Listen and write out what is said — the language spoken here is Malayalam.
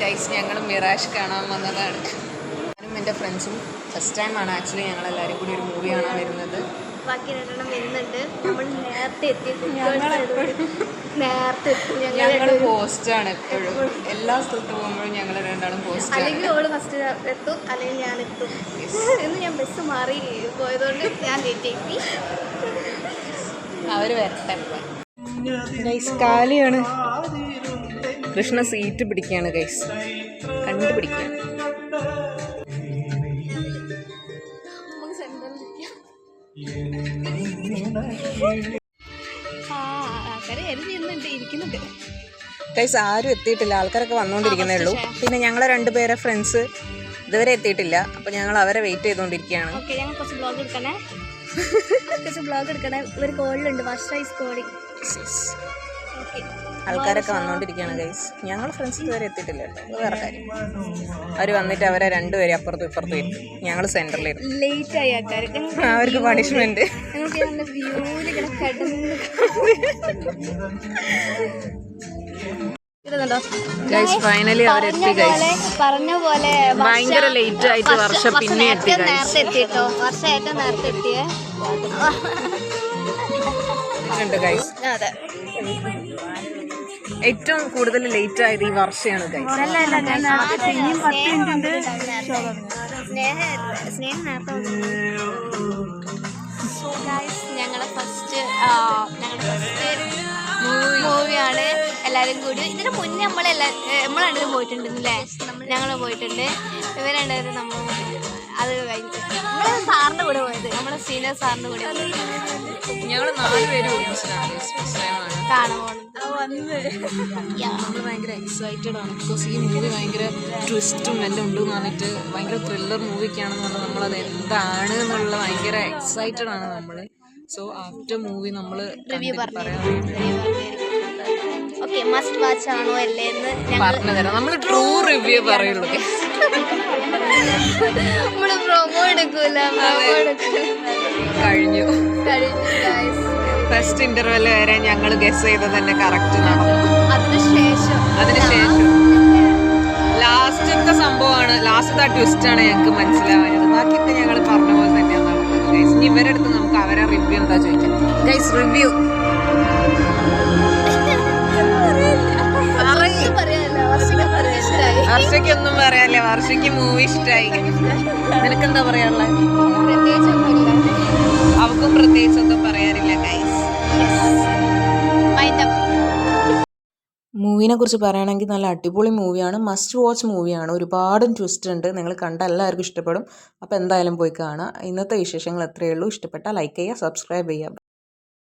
ഗൈസ് ഞങ്ങൾ മിറാഷ് കാണാൻ വന്നതാണ്. ഞാനും എൻ്റെ ഫ്രണ്ട്സും ഫസ്റ്റ് ടൈമാണ് ആക്ച്വലി ഞങ്ങളെല്ലാവരും കൂടി ഒരു മൂവി കാണാൻ വരുന്നത്. ബാക്കി രണ്ടെണ്ണം വരുന്നുണ്ട്. നമ്മൾ നേരത്തെ എത്തി. നേരത്തെ ഞങ്ങൾ പോസ്റ്റാണ് എപ്പോഴും. എല്ലാ സ്ഥലത്ത് പോകുമ്പോഴും ഞങ്ങൾ രണ്ടാളും പോസ്റ്റ്. അല്ലെങ്കിൽ ഓള് ഫസ്റ്റ് എത്തും, അല്ലെങ്കിൽ ഞാൻ എത്തും. ഇന്ന് ഞാൻ ബസ് മാറി പോയതുകൊണ്ട് ഞാൻ ലേറ്റ് ആയി. അവർ വരട്ടെ. ഗൈസ് കാലിയാണ്. കൃഷ്ണ സീറ്റ് പിടിക്കുകയാണ് ഗൈസ്, കണ്ടുപിടിക്കുകയാണ്. ഗൈസ് ആരും എത്തിയിട്ടില്ല, ആൾക്കാരൊക്കെ വന്നുകൊണ്ടിരിക്കുന്നേ ഉള്ളൂ. പിന്നെ ഞങ്ങളെ രണ്ടുപേരെ ഫ്രണ്ട്സ് ഇതുവരെ എത്തിയിട്ടില്ല. അപ്പോൾ ഞങ്ങൾ അവരെ വെയിറ്റ് ചെയ്തുകൊണ്ടിരിക്കുകയാണ്. കുറച്ച് ബ്ലോഗ് എടുക്കണേ. ഇവർ കോളിലുണ്ട്, ആൾക്കാരൊക്കെ വന്നുകൊണ്ടിരിക്കുകയാണ് ഗൈസ്. ഞങ്ങൾ ഫ്രണ്ട്സ് ഇതുവരെ എത്തിയിട്ടില്ല കേട്ടോ, അത് വേറെ കാര്യം. അവർ വന്നിട്ട് അവരെ രണ്ടുപേരും അപ്പുറത്തും ഇപ്പുറത്തും ഇരുന്നു. ഞങ്ങൾ സെൻറ്ററിലിരുന്നു. ലേറ്റ് ആയി ആൾക്കാർ. അവർക്ക് പണിഷ്മെന്റ്. Finally അവരെത്തി guys. പറഞ്ഞ പോലെ ഭയങ്കര ലേറ്റ് ആയിട്ട് വർഷം പിന്നെ എത്തി. നേരത്തെ എത്തിട്ടോ, വർഷം ഏറ്റവും നേരത്തെ എത്തിയേ. ഗൈസ് അതെ, ഏറ്റവും കൂടുതൽ ലേറ്റ് ആയത് ഈ വർഷമാണ് ഗൈസ്. ഞങ്ങളെ ഫസ്റ്റ് മൂവിയാണ് എല്ലാവരും കൂടി. ഇതിന് മുന്നേ നമ്മൾ രണ്ടുപേരും പോയിട്ടുണ്ടെന്നല്ലേ? ഞങ്ങൾ പോയിട്ടുണ്ട്. ഇവർ രണ്ടുപേരും നമ്മൾ അത് കഴിഞ്ഞിട്ട് നമ്മൾ സാറിൻ്റെ കൂടെ പോയത്, നമ്മുടെ സീനിയർ സാറിൻ്റെ കൂടെ ഞങ്ങൾ 4 പേരും കാണാൻ പോകുന്നത്. നമ്മൾ ഭയങ്കര എക്സൈറ്റഡ് ആണ്. ബിക്കോസ് ഈ മൂവി ഭയങ്കര ട്വിസ്റ്റും എല്ലാം ഉണ്ട് എന്ന് പറഞ്ഞിട്ട് ഭയങ്കര ത്രില്ലർ മൂവിക്കാണെന്ന് പറഞ്ഞാൽ നമ്മളത് എന്താണ് എന്നുള്ള ഭയങ്കര എക്സൈറ്റഡ് ആണ് നമ്മൾ. സോ ആഫ്റ്റർ മൂവി നമ്മൾ റിവ്യൂ പറയാം. ഓക്കെ, മസ്റ്റ് വാച്ച് ആണോ അല്ലേ എന്ന് പറഞ്ഞു തരാം. നമ്മൾ ട്രൂ റിവ്യൂ പറയുള്ളൂ. നമ്മള് പ്രൊമോ എടുക്കൂല. കഴിഞ്ഞു. ഫസ്റ്റ് ഇന്റർവെൽ വരെ ഞങ്ങൾ ഗസ് ചെയ്തത് തന്നെ കറക്റ്റ് നടന്നു. അതിനുശേഷം ലാസ്റ്റത്തെ സംഭവമാണ്, ലാസ്റ്റത്തെ ആ ട്വിസ്റ്റാണ് ഞങ്ങൾക്ക് മനസ്സിലാവായത്. ബാക്കിയൊക്കെ ഞങ്ങൾ പറഞ്ഞ പോലെ തന്നെയാണ് നടന്നത് ഗൈസ്. ഇനി ഇവരുടെ അടുത്ത് നമുക്ക് അവരെ റിവ്യൂ എന്താ ചോദിക്കാം. ഗൈസ് റിവ്യൂ വർഷയ്ക്കൊന്നും പറയാല്ലേ. വർഷയ്ക്ക് മൂവി ഇഷ്ടമായി. നിനക്കെന്താ പറയാനുള്ളത്? അവക്കും പ്രത്യേകിച്ചൊന്നും പറയാനില്ല ഗൈസ്. മൂവിനെ കുറിച്ച് പറയുകയാണെങ്കിൽ നല്ല അടിപൊളി മൂവിയാണ്, മസ്റ്റ് വാച്ച് മൂവിയാണ്. ഒരുപാട് ട്വിസ്റ്റ് ഉണ്ട്. നിങ്ങൾ കണ്ട എല്ലാവർക്കും ഇഷ്ടപ്പെടും. അപ്പോൾ എന്തായാലും പോയി കാണാം. ഇന്നത്തെ വിശേഷങ്ങൾ എത്രയേ ഉള്ളൂ. ഇഷ്ടപ്പെട്ടാൽ ലൈക്ക് ചെയ്യുക, സബ്സ്ക്രൈബ് ചെയ്യുക.